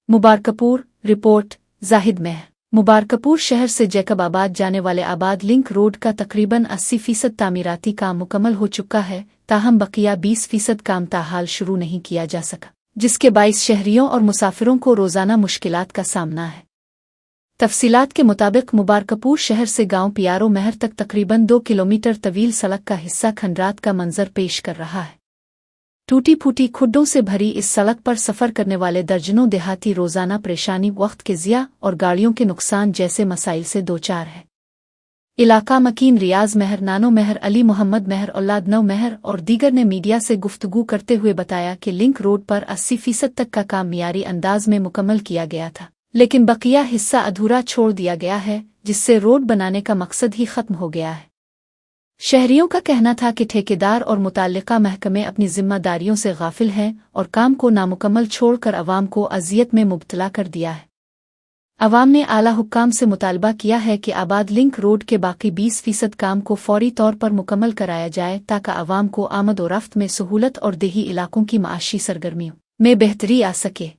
Mubarakpur report Zahid मेह। मुबारकपुर शहर से जैकबाबाद जाने वाले आबाद लिंक रोड का तकरीबन 80% तामीराती काम मुकम्मल हो चुका है, ताहम बकिया 20% काम ताहाल शुरू नहीं किया जा सका, जिसके बाइस शहरियों और मुसाफिरों को रोजाना मुश्किलात का सामना है। तफसीलात के मुताबिक मुबारकपुर शहर से गांव पियारो महर तक तकरीबन 2 किलोमीटर तवील सड़क का हिस्सा खंडरात का मंजर पेश कर रहा है। टूटी फूटी खुड्डों से भरी इस सड़क पर सफर करने वाले दर्जनों देहाती रोजाना परेशानी, वक्त के ज़िया और गाड़ियों के नुकसान जैसे मसाइल से दो चार है। इलाका मकीन रियाज महर, नानो महर, अली मोहम्मद महर, औलादनव महर और दीगर ने मीडिया से गुफ्तगू करते हुए बताया कि लिंक रोड पर 80% तक का काम मियारी अंदाज में मुकम्मल किया गया था, लेकिन बकिया हिस्सा अधूरा छोड़ दिया गया है, जिससे रोड बनाने का मकसद ही खत्म हो गया है। शहरियों का कहना था कि ठेकेदार और मुताल्लिका महकमे अपनी जिम्मेदारियों से गाफिल हैं और काम को नामुकम्मल छोड़कर अवाम को अजियत में मुब्तला कर दिया है। अवाम ने आला हुक्काम से मुतालबा किया है कि आबाद लिंक रोड के बाकी 20% काम को फौरी तौर पर मुकम्मल कराया जाए, ताकि अवाम को आमद और रफ्त में सहूलत और देही इलाकों की माशी सरगर्मियों में बेहतरी आ सके।